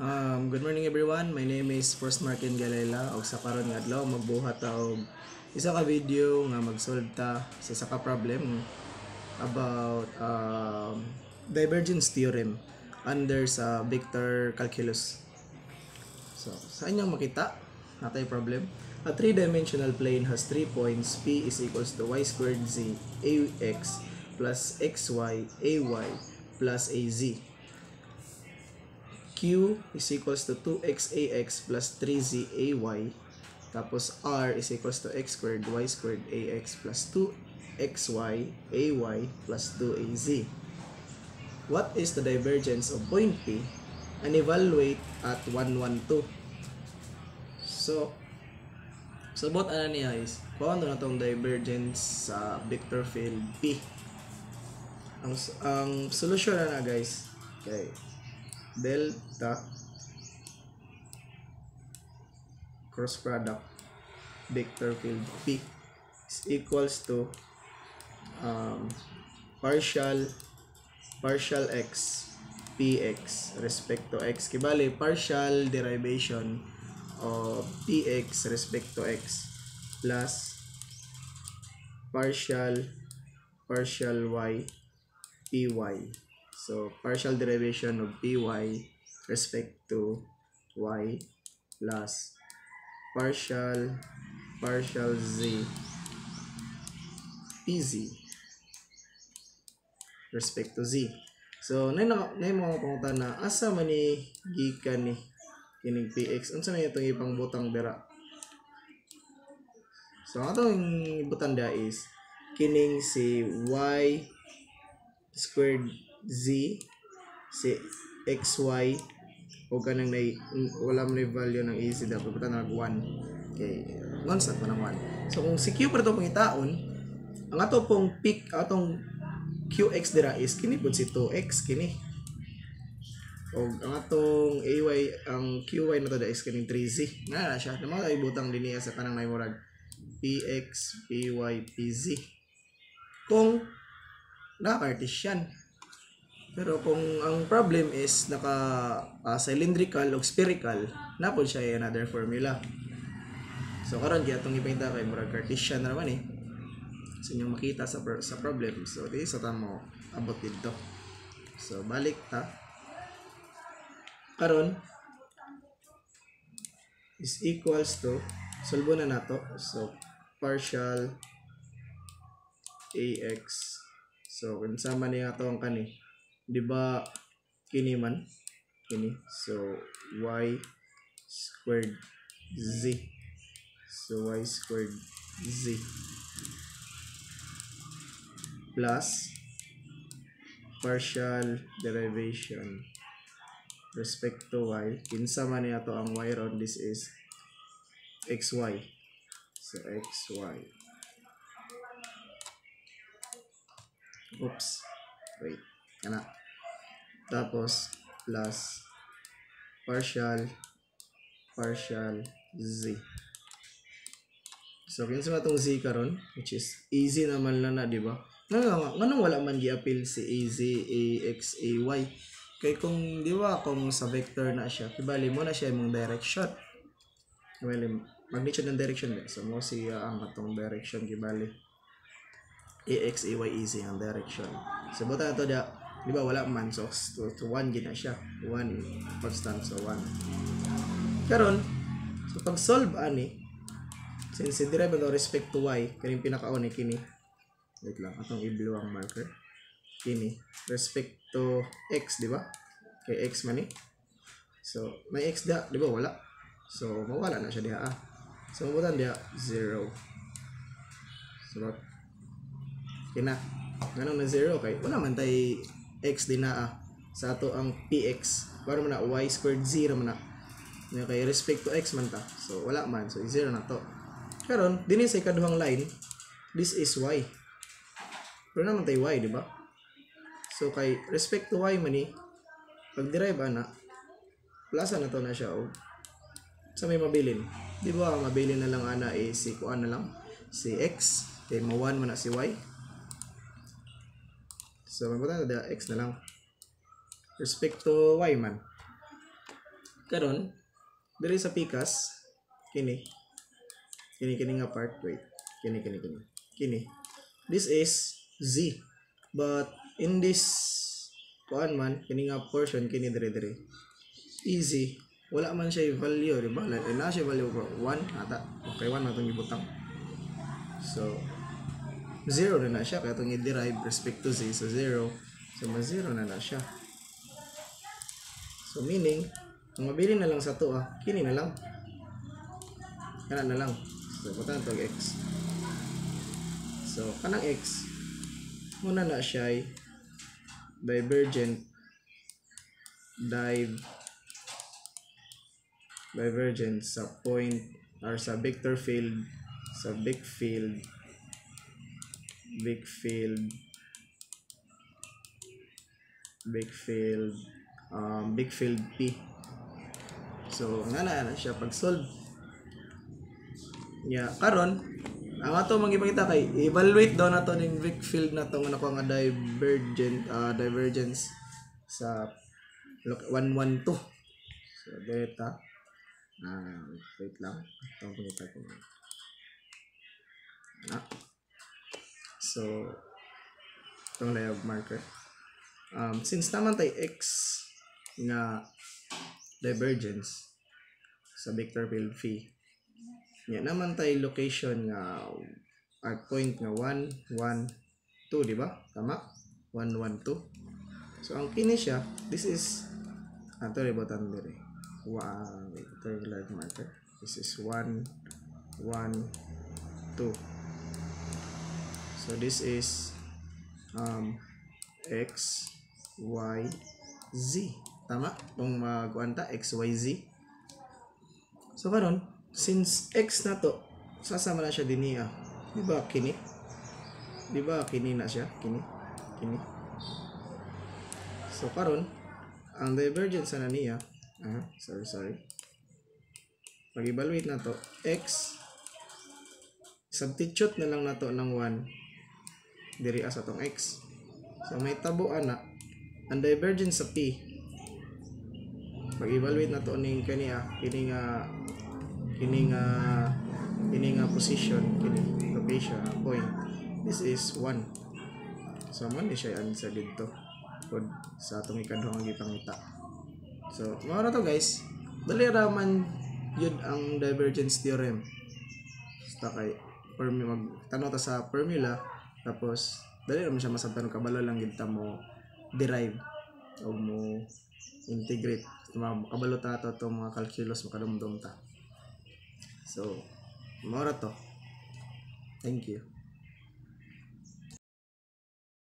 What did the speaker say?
Good morning everyone. My name is First Markin Galela og sa karon nga adlaw magbuhat ta og isa ka video nga magsolve ta sa isa ka problem about divergence theorem under sa vector calculus. So, sa inyong makita, natay problem. A three-dimensional plane has 3 points. P is equals to y squared z ax plus xy ay plus az. Q is equals to 2xax plus 3zay. Tapos R is equals to x squared y squared ax plus 2xy ay plus 2az. What is the divergence of point P and evaluate at 112? So bot ana niya is paano na tong divergence sa vector field P. Ang solusyon na guys, okay, delta cross product vector field P is equals to partial x px respect to x, kibali partial derivation of px respect to x plus partial y py. So, partial derivation of py respect to y plus partial z pz respect to z. So, nay mga pangutan na asa man ni gikan ni kining px, unsa man itong ipangbutang dira. So, atong ibutang da is kining si y squared z, si xy o kanang wala mo na value ng az dapat puta nag 1. Okay, constant pa ng 1. So kung si q para to pangitaon, ang ato pong peak atong qx dira is kini pud si 2x kini, o ang atong ay ang qy na to da is kining 3z na siya na mga ibutang linya sa kanang may murag px py pz kung naka-Cartesian. Pero kung ang problem is naka cylindrical o spherical, napod siya another formula. So karon kaya itong ipinta kay murag Cartesian na naman sa inyong makita sa problem. So di sa tamo abot dito. So balik ta. Karon is equals to, solbo na nato. So partial ax. So kung sama niya ato ang kani, di ba kini man kini, so y squared z, so y squared z plus partial derivation respect to y, kinsa man niya to ang y ron, this is xy, so xy, oops, wait, kana, tapos plus partial z. So kinsa matong z karon, which is easy naman lang na, di ba? Nganong wala man gi-appeal si az, ax, ay, kay kung di ba kung sa vector na siya, kibali mo na siya imong direction, kibali magnitude ng direction din, so mo siya ang atong direction, kibali ax, ay, easy ang direction. So buta ito da, di ba wala man, so 1 gina siya, 1 constant, so 1 karon. So pag solve ani, since derive with respect to y, kaning pinakaon ni kini, wait lang atong i-blue ang marker, kini respect to x, di ba, kay x man so may x da, di ba wala, so mawala na siya diha so mabutan diha 0. So kina ganun na 0 kay wala man tay x din na sa ato ang px, para man na y squared 0 man na kay respect to x man ta, so wala man, so 0 na to. Karon dinhi sa ikaduhang line, this is y, pero naman tay y, di ba? So kay respect to y man pag derive ana, plus na to na siya, o sa may mabilin, di ba mabilin na lang ana si kuan na lang si x, kay mo 1 man na si y, so mabuta na x na lang respect to y man. karon diri sa pikas kini nga part, wait, kini this is z, but in this kuan man kini nga portion kini dire easy, wala man siya value, di ba? Na siya value 1 ata, okay, 1 na itong ibutang, so 0 na siya kaya itong i-derive respect to z, so 0, so ma-0 na siya, so meaning ang mabili na lang sa to kini na lang, kana na lang, so butan itong x, so kanang x muna na siya ay divergent sa point or sa vector field, sa big field P. So nga na siya pag solve karon ang ato magipakita kay evaluate daw nato ning big field nato nga nakuha nga divergence sa 112. So data wait lang, itong pakita ko so itong layout marker, since naman tayo x nga divergence sa vector field phi, naman tayo location nga point nga 1 1 2, di ba? Tama? 1 1 2. So ang kini siya, this is ato ribotan dire. Ito yung live marker. This is 1 1 2. So this is x y z. Tama? Kung magkuanta x y z. So karon, since x na to, sasama na siya din niya. Di ba kini? Di ba kini na siya? Kini. So karon, ang divergence na niya, sorry. Pag-evaluate na to, x, substitute na lang nato ng 1 diri sa tong x. So may tabo ana, ang divergence sa p. Pag-evaluate na to ning kini nga position, kini location point. This is 1. So man ni siya answer dito pod sa atong ikaduhang gipangita. So mao na to guys, dali ra man yun ang divergence theorem. Basta kay magtanaw ta sa formula, tapos dali ra man siya masabtan, kabalo lang gid ta mo derive o mo integrate, makabalo ta to mga calculus, makadumdum ta. So mao ra to. Thank you.